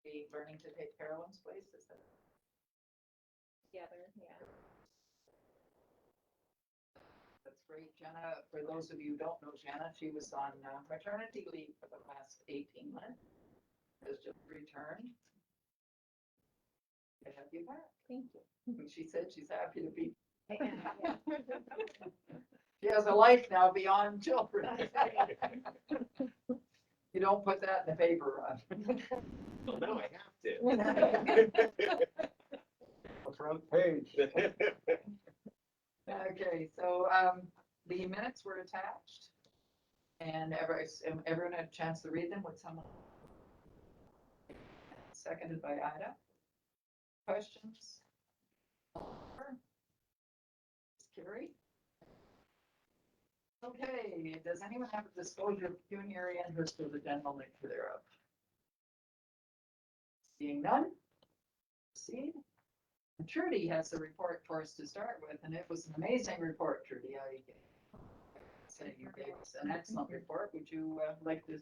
be learning to take Carolyn's place, is that? Together, yeah. That's great. Jenna, for those of you who don't know Jenna, she was on maternity leave for the last 18 months. Has just returned. To have you back. Thank you. And she said she's happy to be. Yeah. She has a life now beyond children. You don't put that in the paper, Ron. Well, now I have to. The front page. Okay, so the minutes were attached. And everyone had a chance to read them with someone. Seconded by Ida. Questions? Carrie? Okay, does anyone have a disclosure of pecuniary interest or the general nature thereof? Seeing none? Proceed. And Trudy has a report for us to start with, and it was an amazing report, Trudy. I say you gave us an excellent report. Would you like to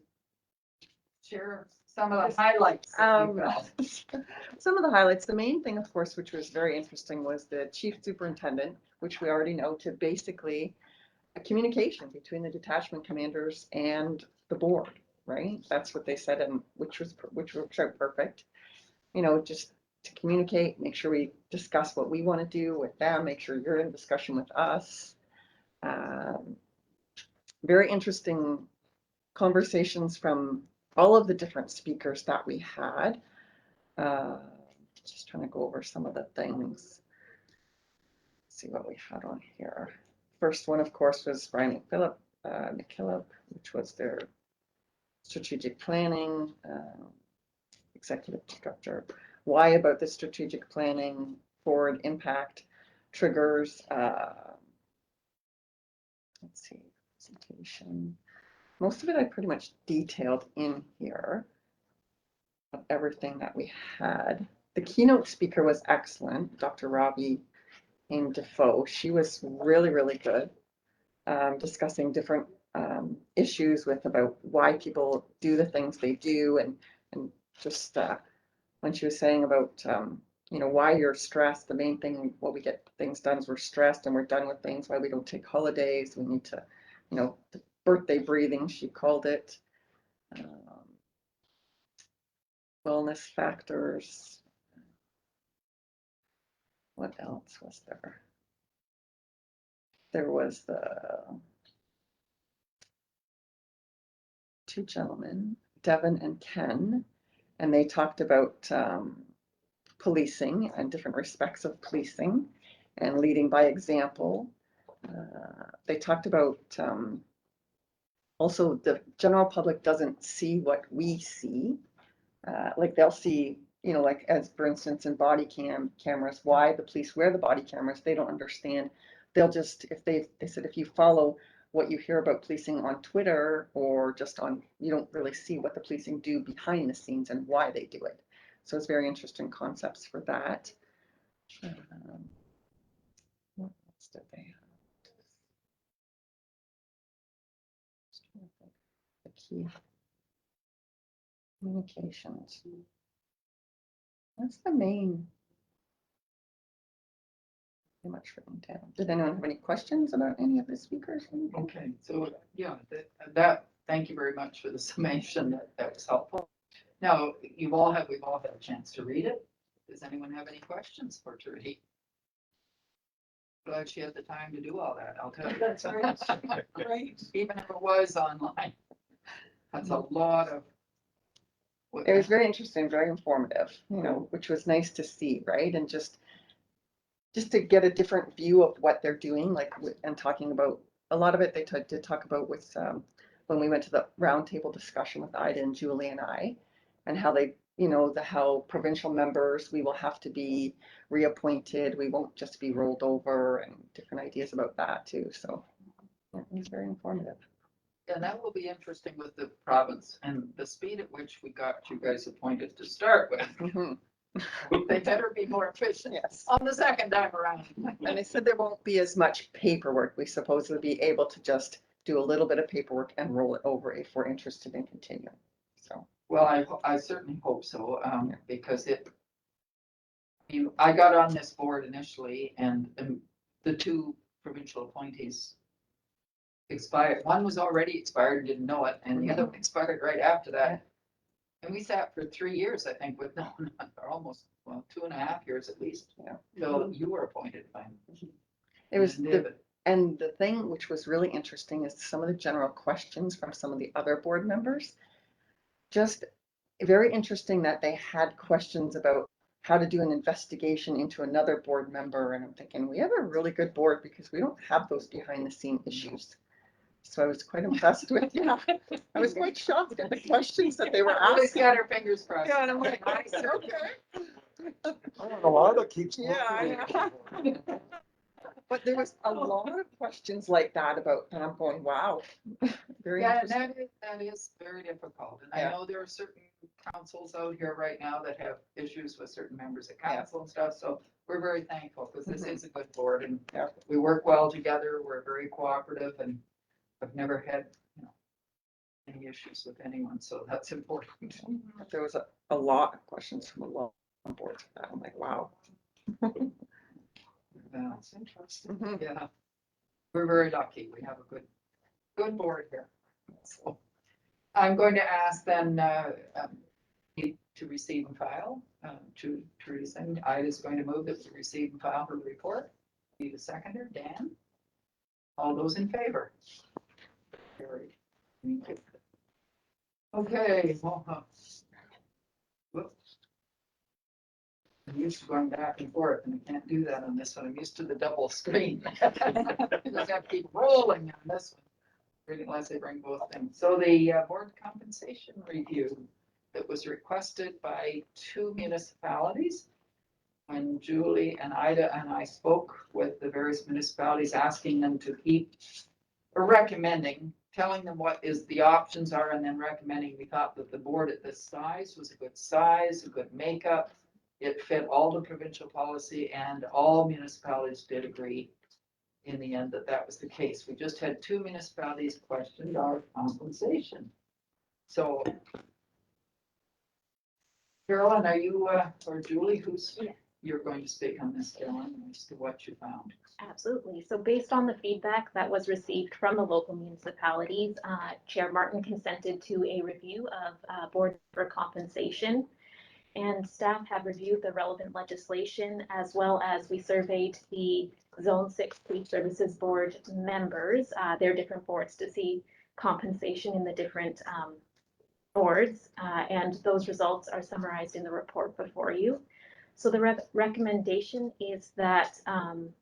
share some of the highlights that you felt? Some of the highlights, the main thing, of course, which was very interesting, was the chief superintendent, which we already know, to basically a communication between the detachment commanders and the board, right? That's what they said, and which worked out perfect. You know, just to communicate, make sure we discuss what we want to do with them, make sure you're in discussion with us. Very interesting conversations from all of the different speakers that we had. Just trying to go over some of the things. See what we had on here. First one, of course, was Brian McKillop, which was their strategic planning, executive director. Why about the strategic planning, forward impact, triggers, let's see, presentation. Most of it I pretty much detailed in here of everything that we had. The keynote speaker was excellent, Dr. Robbie Defoe. She was really, really good, discussing different issues with about why people do the things they do, and just when she was saying about you know, why you're stressed. The main thing, what we get things done is we're stressed and we're done with things. Why we don't take holidays. We need to, you know, the birthday breathing, she called it. Wellness factors. What else was there? There was the two gentlemen, Devin and Ken, and they talked about policing and different respects of policing and leading by example. They talked about also the general public doesn't see what we see. Like they'll see, you know, like as for instance in body cameras, why the police wear the body cameras, they don't understand. They'll just, if they said if you follow what you hear about policing on Twitter or just on, you don't really see what the policing do behind the scenes and why they do it. So it's very interesting concepts for that. What else did they have? The key communications. That's the main. Pretty much written down. Did anyone have any questions about any of the speakers? Okay, so yeah, that thank you very much for the summation. That was helpful. Now, we've all had a chance to read it. Does anyone have any questions for Trudy? Glad she had the time to do all that. I'll tell you. That's great. Even if it was online. That's a lot of. It was very interesting, very informative, you know, which was nice to see, right? And just to get a different view of what they're doing, like, and talking about a lot of it, they did talk about with when we went to the roundtable discussion with Ida and Julie and I, and how they, you know, how provincial members, we will have to be reappointed. We won't just be rolled over, and different ideas about that too. So yeah, it was very informative. And that will be interesting with the province and the speed at which we got you guys appointed to start with. Mhm. They better be more efficient Yes. on the second time around. And they said there won't be as much paperwork. We supposedly be able to just do a little bit of paperwork and roll it over if we're interested in continuing. So Well, I certainly hope so, because I got on this board initially and the two provincial appointees expired. One was already expired and didn't know it, and the other one expired right after that. And we sat for 3 years, I think, with no, or almost, well, 2.5 years at least. Yeah. So you were appointed by. It was David. And the thing which was really interesting is some of the general questions from some of the other board members. Just very interesting that they had questions about how to do an investigation into another board member. And I'm thinking, we have a really good board because we don't have those behind the scene issues. So I was quite impressed with, I was quite shocked at the questions that they were Always asking. got our fingers crossed. Yeah, and I'm like, nice, okay. I don't know why that keeps. Yeah, I know. But there was a lot of questions like that about, and I'm going, wow. Very Yeah, and interesting. that is very difficult. And Yeah. I know there are certain councils out here right now that have issues with certain members of Yeah. council and stuff. So we're very thankful because this Mhm. is a good board and Yeah. we work well together. We're very cooperative and I've never had, any issues with anyone. So that's important. There was a lot of questions from a lot of boards for that. I'm like, wow. That's interesting. Mhm. Yeah. We're very lucky. We have a good board here. So I'm going to ask then, to receive and file, to Teresa, and Ida's going to move that we receive and file her report. Be the seconder, Dan. All those in favor? Carried. Thank you. Okay, well, whoops. I'm used to going back and forth and I can't do that on this one. I'm used to the double screen. I just have to keep rolling on this one, unless I bring both things. So the board compensation review that was requested by 2 municipalities. When Julie and Ida and I spoke with the various municipalities, asking them to keep, or recommending, telling them what the options are, and then recommending, we thought that the board at this size was a good size, a good makeup. It fit all the provincial policy, and all municipalities did agree in the end that was the case. We just had 2 municipalities question our compensation. So Carolyn, are you, or Julie, Yeah. you're going to speak on this, Carolyn, as to what you found? Absolutely. So based on the feedback that was received from the local municipalities, Chair Martin consented to a review of board member compensation. And staff have reviewed the relevant legislation as well as we surveyed the Zone 6 Police Services Board members, their different boards, to see compensation in the different boards. And those results are summarized in the report before you. So the recommendation is that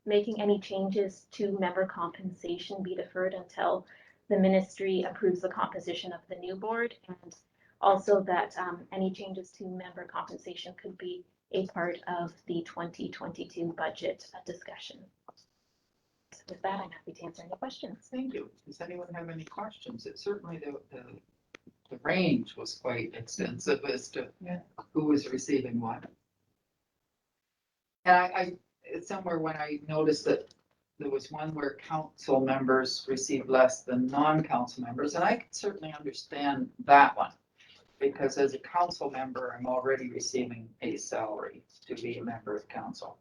making any changes to member compensation be deferred until the ministry approves the composition of the new board, and also that any changes to member compensation could be a part of the 2022 budget discussion. So with that, I'm happy to answer any questions. Thank you. Does anyone have any questions? It certainly, the range was quite extensive as to who was receiving what. And it's somewhere when I noticed that there was one where council members received less than non-council members, and I can certainly understand that one. Because as a council member, I'm already receiving a salary to be a member of council.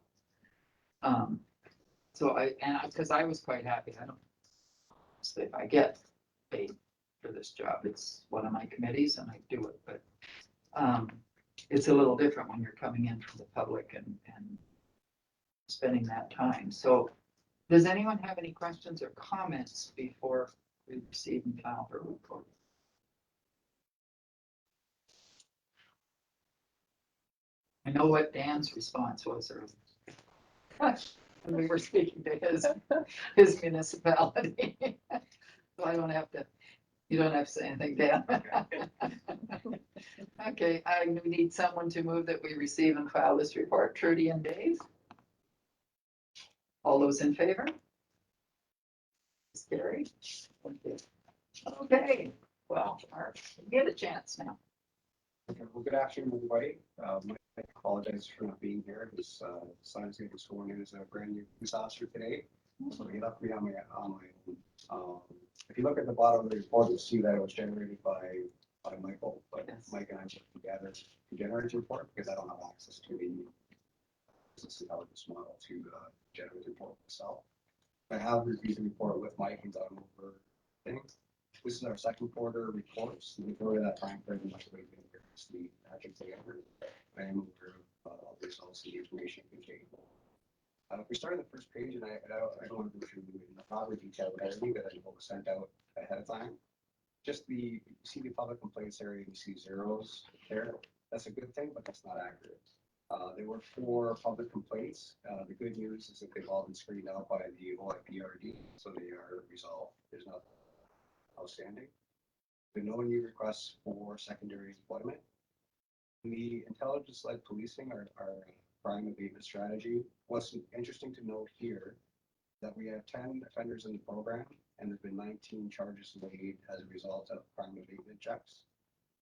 So because I was quite happy, I don't, if I get paid for this job, it's one of my committees and I do it, but it's a little different when you're coming in from the public and spending that time. So does anyone have any questions or comments before we receive and file her report? I know what Dan's response was, or when we were speaking to his municipality. So I don't have to, you don't have to say anything, Dan. Okay, I need someone to move that we receive and file this report. Trudy and Dave? All those in favor? Scary. Okay, well, Mark, you get a chance now. Okay, well, good afternoon, everybody. I apologize for not being here. His son is going to be sworn in as a brand new police officer today. So he left me on my own. If you look at the bottom of the report, you'll see that it was generated by by Michael, but Yes. Mike and I work together to generate the report because I don't have access to the business intelligence model to generate the report myself. I have reviewed the report with Mike and gone over things. This is our second quarter reports. The majority of that time frame was the magic together. I am aware of all the results and the information contained. If we start on the first page, and I don't want to go through in proper detail with everything that I know was sent out ahead of time. Just you see the public complaints area, you see zeros there. That's a good thing, but that's not accurate. There were 4 public complaints. The good news is that they've all been screened out by the OIPRD, so they are resolved. There's nothing outstanding. There are no new requests for secondary employment. The intelligence-led policing, our crime abatement strategy. What's interesting to note here that we have 10 offenders in the program, and there's been 19 charges made as a result of crime abatement checks.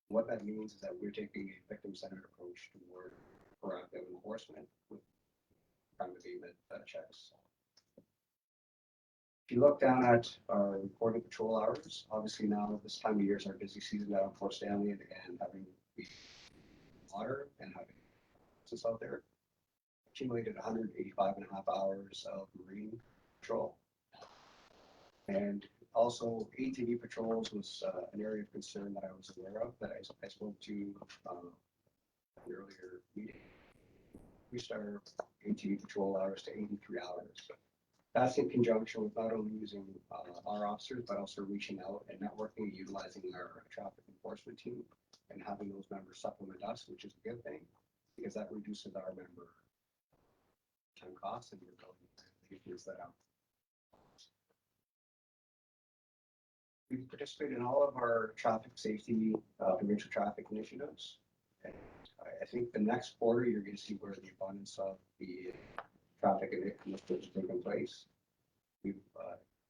What that means is that we're taking a victim-centered approach toward proactive enforcement with crime abatement checks. If you look down at our recorded patrol hours, obviously now this time of year is our busy season down in Fort Stanley and having water and having this out there. Accumulated 185 and a half hours of marine patrol. And also ATV patrols was an area of concern that I was aware of that I spoke to the earlier meeting. We started ATV patrol hours to 83 hours. That's in conjunction with not only using our officers, but also reaching out and networking, utilizing our traffic enforcement team and having those members supplement us, which is a good thing because that reduces our member time costs and your ability to use that out. We participate in all of our traffic safety, provincial traffic initiatives. And I think the next quarter, you're going to see where the abundance of the traffic initiatives are taking place. We've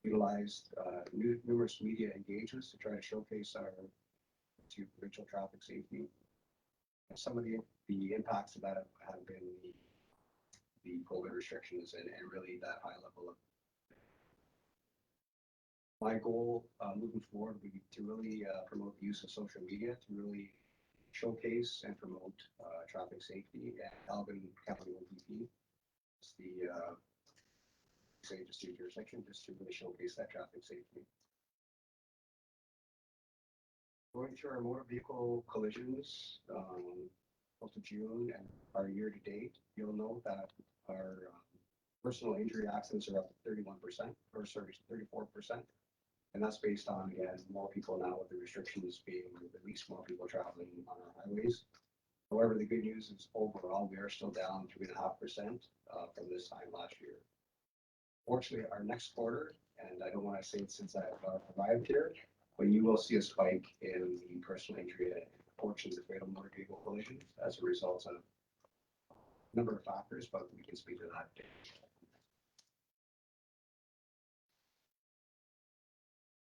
utilized numerous media engagements to try to showcase our provincial traffic safety. And some of the impacts of that have been the COVID restrictions and really that high level of. My goal moving forward would be to really promote the use of social media to really showcase and promote traffic safety at Elgin County OPP. It's the agency jurisdiction just to really showcase that traffic safety. Going through our motor vehicle collisions, most of June and our year to date, you'll note that our personal injury accidents are up 31%, or sorry, 34%. And that's based on, again, more people now with the restrictions being released, more people traveling on our highways. However, the good news is overall, we are still down 3.5% from this time last year. Fortunately, our next quarter, and I don't want to say it since I've arrived here, but you will see a spike in the personal injury and unfortunately the fatal motor vehicle collisions as a result of a number of factors, but we can speak to that.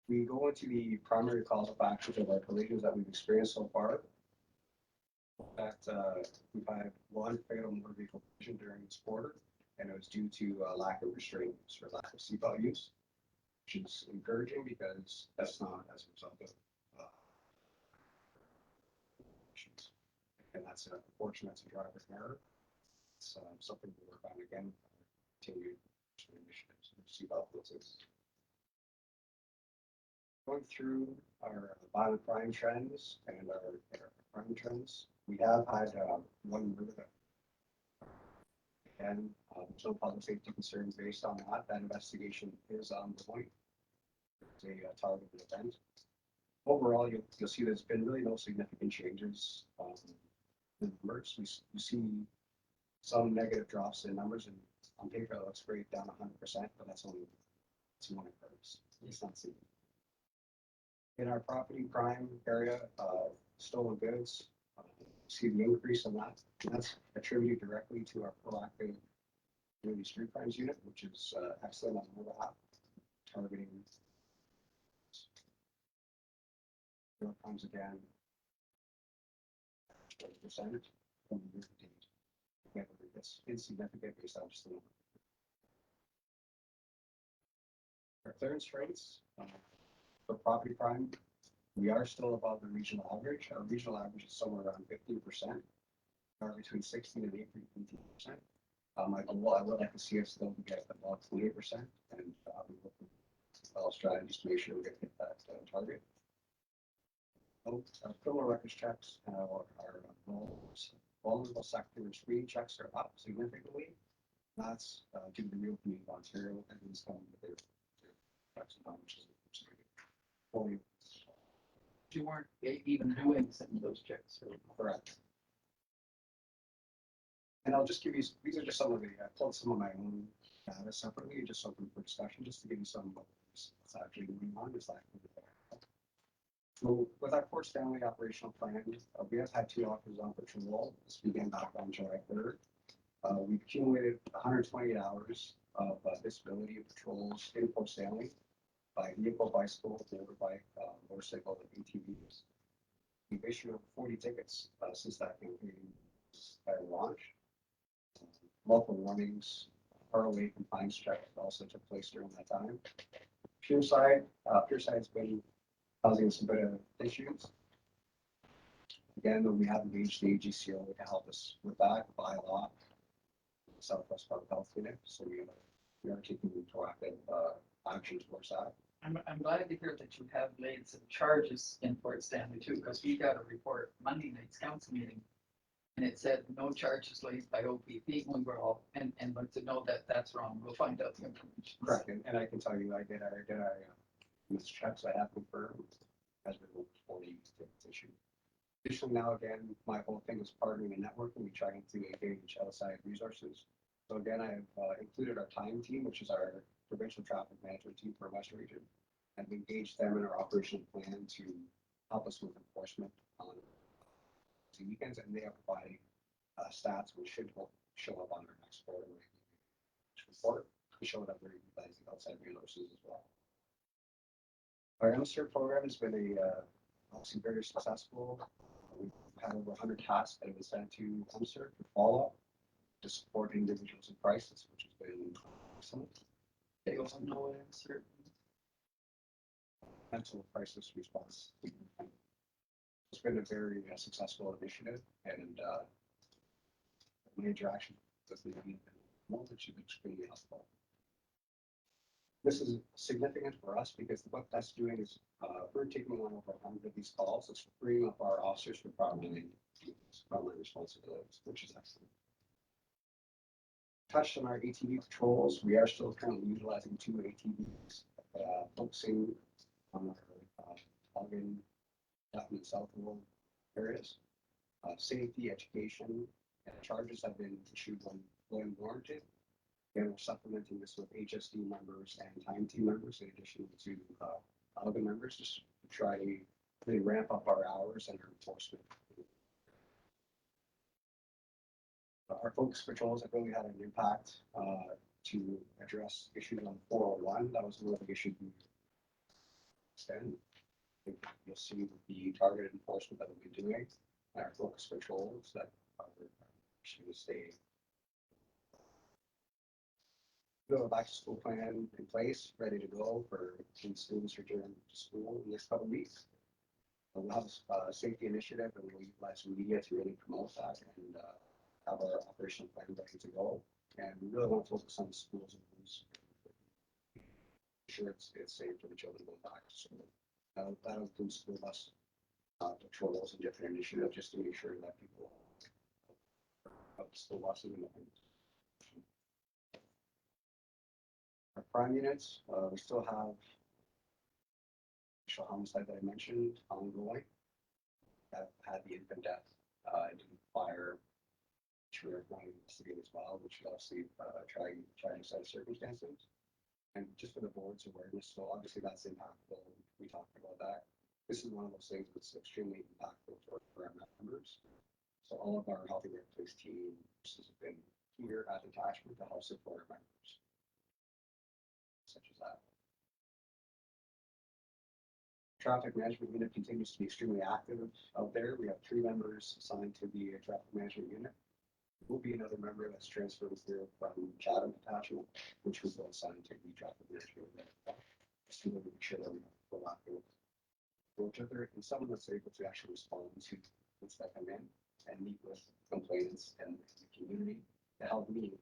We go into the primary causal factors of our collisions that we've experienced so far. That we've had 1 fatal motor vehicle collision during this quarter, and it was due to lack of restraints or lack of seatbelt use, which is encouraging because that's not as a result of and that's unfortunate. That's a driver's error. It's something we work on again. Continued initiatives, seatbelt places. Going through our violent crime trends and our crime trends, we have had 1 murder. And there's no public safety concerns based on that. That investigation is ongoing. It's a targeted event. Overall, you'll see there's been really no significant changes in the numbers. We see some negative drops in numbers, and on paper it looks great, down 100%, but that's only one occurs. It's not significant. In our property crime area, stolen goods, see the increase in that. And that's attributed directly to our proactive community street crimes unit, which is excellent on our behalf, targeting crimes again. 20% from the year to date. Again, it's insignificant based on just the number. Our clearance rates for property crime We are still above the regional average. Our regional average is somewhere around 15%, or between 16 and 18%. I would like to see us still get about 28%, and we look at all strategies to make sure we hit that target. Our criminal records checks, our vulnerable sector screening checks are up significantly. That's due to the reopening of Ontario and these coming with their checks and how much is fully You weren't even doing some of those checks. So. correct. And I'll just give you, these are just some of the, I pulled some of my own data separately, just something for discussion, just to give you some of what's actually going on. Is that so with our Port Stanley operational plan, we have had 2 officers on patrol. This began back on July 3rd. We've accumulated 128 hours of disability patrols in Port Stanley by vehicle, bicycle, motorbike, motorcycle, and ATVs. We've issued over 40 tickets since that campaign launched. Multiple warnings, ROA compliance checks also took place during that time. Pureside's been causing us a bit of issues. Again, we have engaged the AGCO to help us with that by law, Southwest Public Health Unit. So we are taking proactive action towards that. I'm glad to hear that you have laid some charges in Port Stanley too, because we got a report Monday night's council meeting. And it said no charges laid by OPP when we're all, and but to know that that's wrong, we'll find out the information. Correct, and I can tell you, I did these checks I have confirmed as we move forward to this issue. Additionally, now again, my whole thing is partnering and networking. We try to engage outside resources. So again, I have included our time team, which is our provincial traffic management team for West Region, and we engaged them in our operational plan to help us with enforcement on weekends, and they are providing stats which should show up on our next quarter report. We show that we're utilizing outside resources as well. Our MSR program has been obviously very successful. We've had over 100 tasks that have been sent to MSR for follow-up to support individuals in crisis, which has been excellent. They also know certain Mental crisis response. It's been a very successful initiative, and major action with the multitude extremely helpful. This is significant for us because what that's doing is we're taking on over 100 of these calls. It's freeing up our officers for frontline responsibilities, which is excellent. Touched on our ATV patrols. We are still currently utilizing 2 ATVs, focusing on our Elgin, definite South World areas. Safety, education, and charges have been issued when warranted. And we're supplementing this with HSD members and time team members in addition to Elgin members, just to try to really ramp up our hours and our enforcement. Our focus patrols have really had an impact to address issues on 401. That was one of the issues we extend. You'll see the targeted enforcement that we'll be doing, and our focus patrols that are should stay. We have a back to school plan in place, ready to go for when students return to school in the next couple of weeks. We'll have a safety initiative, and we'll utilize media to really promote that and have our operational plan ready to go. And we really want to focus on the schools and sure it's safe for the children going back to school. That'll include school bus patrols and different initiatives just to make sure that people have school buses in the our crime units. We still have initial homicide that I mentioned ongoing. Have had the infant death into fire, which we're going to investigate as well, which should obviously try to set circumstances. And just for the board's awareness, so obviously that's impactful. We talked about that. This is one of those things that's extremely impactful for our members. So all of our healthy workplace teams have been here at attachment to help support our members, such as that. Traffic management unit continues to be extremely active out there. We have 3 members assigned to the traffic management unit. Will be another member that's transferred through from Chatham attachment, which was assigned to the traffic management unit. Just to make sure that we're active. each other, and someone that's able to actually respond to things that come in and meet with complainants and the community to help me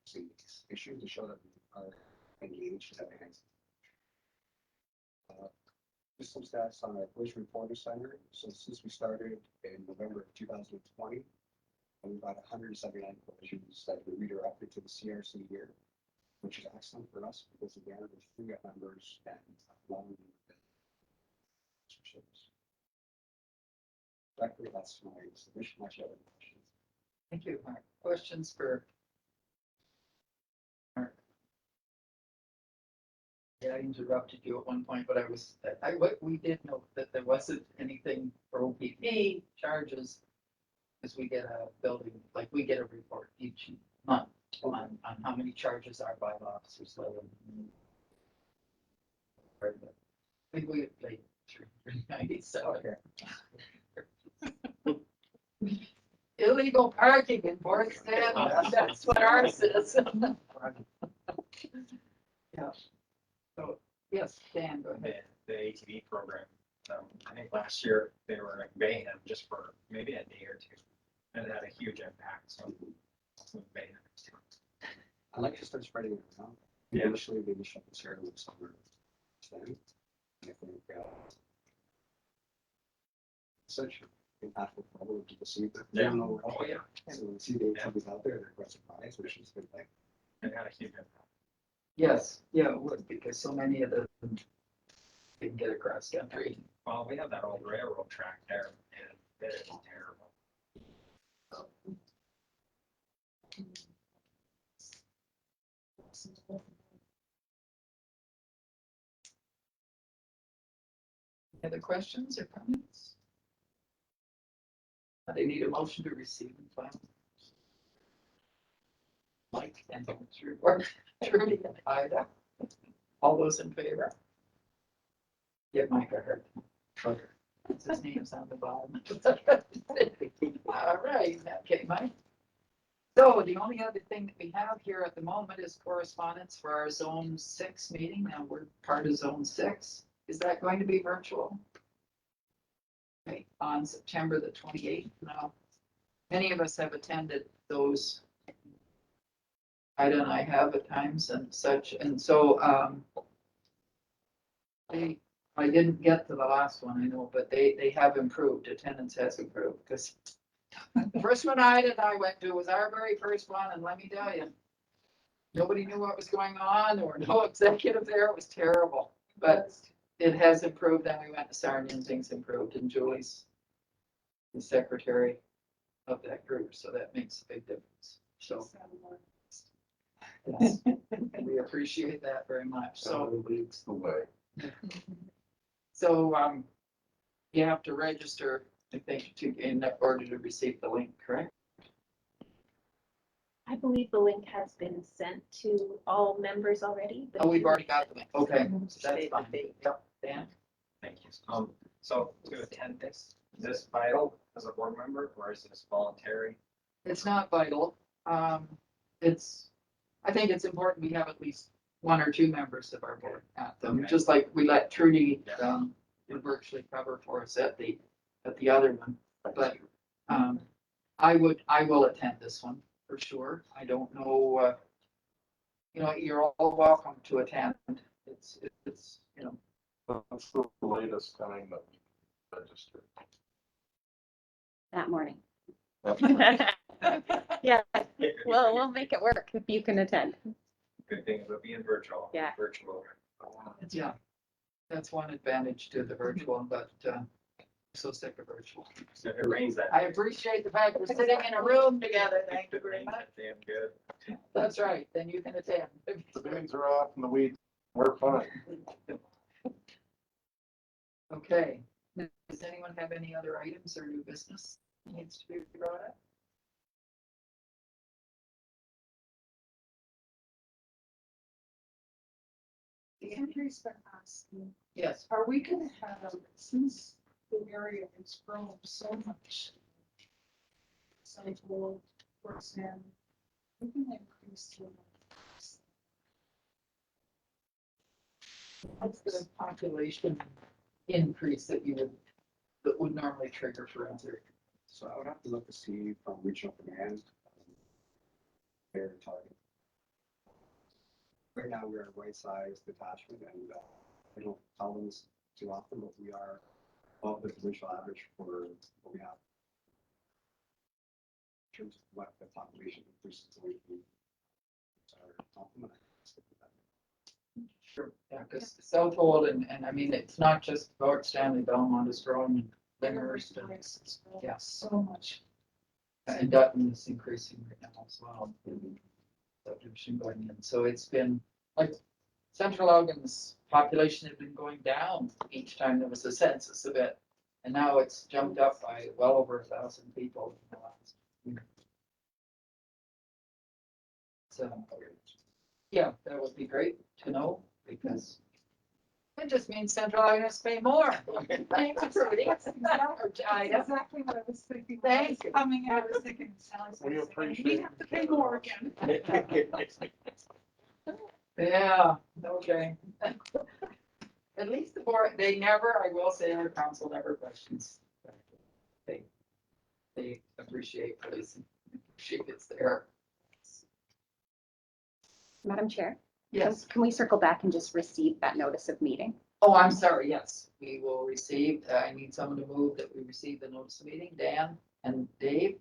see these issues to show that we are engaged and everything. Just some stats on our Police Reporter Center. So since we started in November of 2020, we've got 179 collisions that we redirected to the CRC here, which is excellent for us because again, there's 3 members and long relationships. That's my submission. Much other questions. Thank you, Mark. Questions for Mark? Yeah, I interrupted you at one point, but we did note that there wasn't anything for OPP charges. Because we get a building, like we get a report each month on how many charges are by officers. I think we have played 390, so. Illegal parking in Port Stanley, that's what ours is. Yeah. So, yes, Dan, go ahead. The ATV program, I think last year they were in Bayham just for maybe a day or two. And it had a huge impact, so. Bayham. I like to start spreading it around. Yeah. Initially, the initial concern was somewhere. And I think such impactful problem people see that they don't know. Oh, yeah. So when they see the ATVs out there, they're quite surprised, which is a good thing. It had a huge impact. Yes, yeah, it would, because so many of them didn't get across country. Well, we have that old railroad track there and it is terrible. Other questions or comments? They need a motion to receive and file. Mike and Tom's report. Trudy and Ida. All those in favor? Give Mike a hurt. His name's on the bottom. All right, okay, Mike. So the only other thing that we have here at the moment is correspondence for our Zone 6 meeting. Now we're part of Zone 6. Is that going to be virtual? Okay, on September the 28th. Now, many of us have attended those. Ida and I have at times and such, and so I didn't get to the last one, I know, but they have improved. Attendance has improved because the first one Ida and I went to was our very first one, and let me tell you, nobody knew what was going on. There were no executive there. It was terrible, but it has improved. Then we went to Sarnia, things improved, and Julie's the secretary of that group, so that makes a big difference. So yes, we appreciate that very much. So leads the way. So you have to register, I think, in order to receive the link, correct? I believe the link has been sent to all members already. but Oh, we've you- already got the link. Okay, so that's Save the fine. date. Yep, Dan? Thank you. So to attend this, is this vital as a board member or is this voluntary? It's not vital. I think it's important we have at least 1 or 2 members of our board at them, Okay. just like we let Trudy Yeah. virtually cover for us at the other one. But I will attend this one for sure. I don't know, you're all welcome to attend. It's, That's the latest time that we registered. that morning. That's Yeah, well, we'll make it work if you can attend. Good thing about being virtual. Yeah. Virtual. yeah, that's one advantage to the virtual, but I'm so sick of virtual. So if it rains that. I appreciate the fact we're sitting in a room together. Thank you very much. Damn good. That's right, then you can attend. The beans are off and the weeds, we're fine. Okay, does anyone have any other items or new business that needs to be brought up? Andrew's been asking, Yes, are we gonna have, since the area has grown so much, cycle, for example, we're gonna increase the what's the population increase that that would normally trigger for other? So I would have to look to see from regional command. Their target. Right now, we're a right-sized detachment and I don't tell them this too often, but we are above the provincial average for what we have. In terms of what the population increases going to be. Our complement. Sure. Yeah, because Southold and I mean, it's not just Fort Stanley, Belmont is growing, Lyndhurst and yeah. So much. And Dutton is increasing right now as well. Subdivision going in, so it's been like Central Elgin's population had been going down each time there was a census of it. And now it's jumped up by well over 1,000 people in the last year. So, yeah, that would be great to know because it just means Central Elgin has to pay more. Thanks, Trudy. That's exactly what I was thinking. When I was Thank you. coming out, I was thinking, Sally's We gonna say, appreciate we have to pay more again. Yeah, okay. At least the board, they never, I will say, our council never questions. They appreciate police and appreciate it's there. Madam Chair, Yes. can we circle back and just receive that notice of meeting? Oh, I'm sorry. Yes, we will receive, I need someone to move that we receive the notice of meeting. Dan and Dave,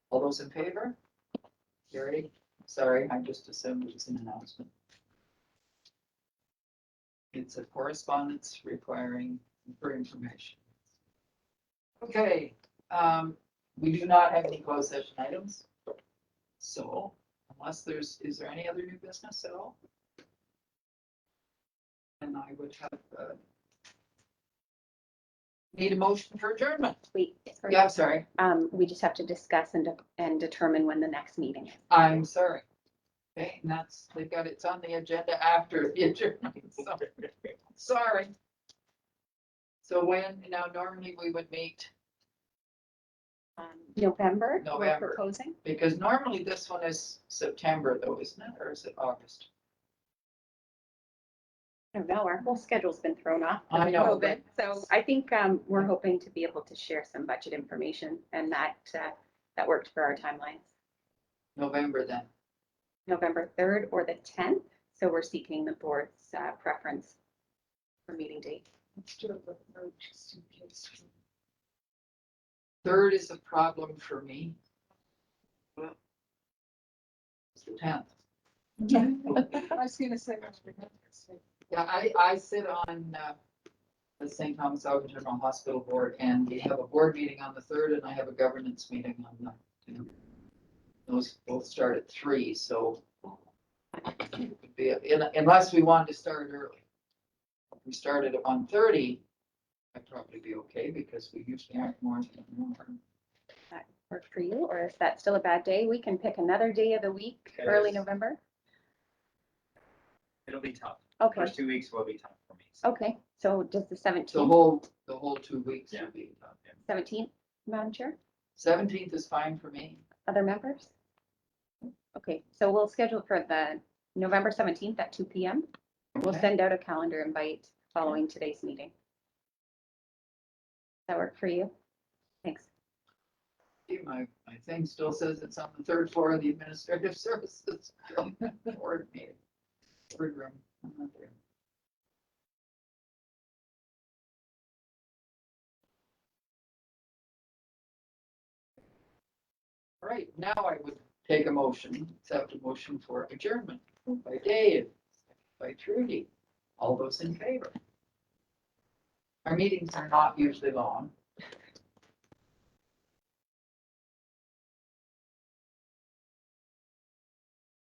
all those in favor? Gary, sorry, I just assumed it was an announcement. It's a correspondence requiring for information. Okay, we do not have any closed session items. So unless is there any other new business at all? And I would have, need a motion for adjournment. Wait, sorry. Yeah, I'm sorry. We just have to discuss and determine when the next meeting is. I'm sorry. Okay, and they've got, it's on the agenda after the adjournment. So, sorry. So now normally we would meet, November, we're November. proposing. because normally this one is September though, isn't it? Or is it August? I don't know, our whole schedule's been thrown off. I with know, COVID. So I think we're hoping to be able to share some budget information and that worked for our timelines. November then. November 3rd or the 10th. So we're seeking the board's preference for meeting date. Let's do it with her, just in case. 3rd is a problem for me. It's the 10th. I was gonna say. Yeah, I sit on the St. Thomas Elgin General Hospital Board, and we have a board meeting on the 3rd, and I have a governance meeting on the. Those both start at 3, so it would be unless we wanted to start early. If we started at 1:30, I'd probably be okay because we usually aren't more than an hour. That work for you, or is that still a bad day? We can pick another day of the week, early Yes. November. It'll be tough. Okay, First 2 weeks will be tough for me. So, okay. So does the 17th, The whole 2 weeks would be tough. 17th, Madam Chair? 17th is fine for me. Other members? Okay, so we'll schedule for the November 17th at 2 p.m. We'll Okay. send out a calendar invite following today's meeting. Does that work for you? Thanks. My thing still says it's on the 3rd floor of the Administrative Services Board meeting. 3rd room. I'm not there. All right, now I would take a motion, accept a motion for adjournment by Dave, by Trudy. All those in favor? Our meetings are not usually long.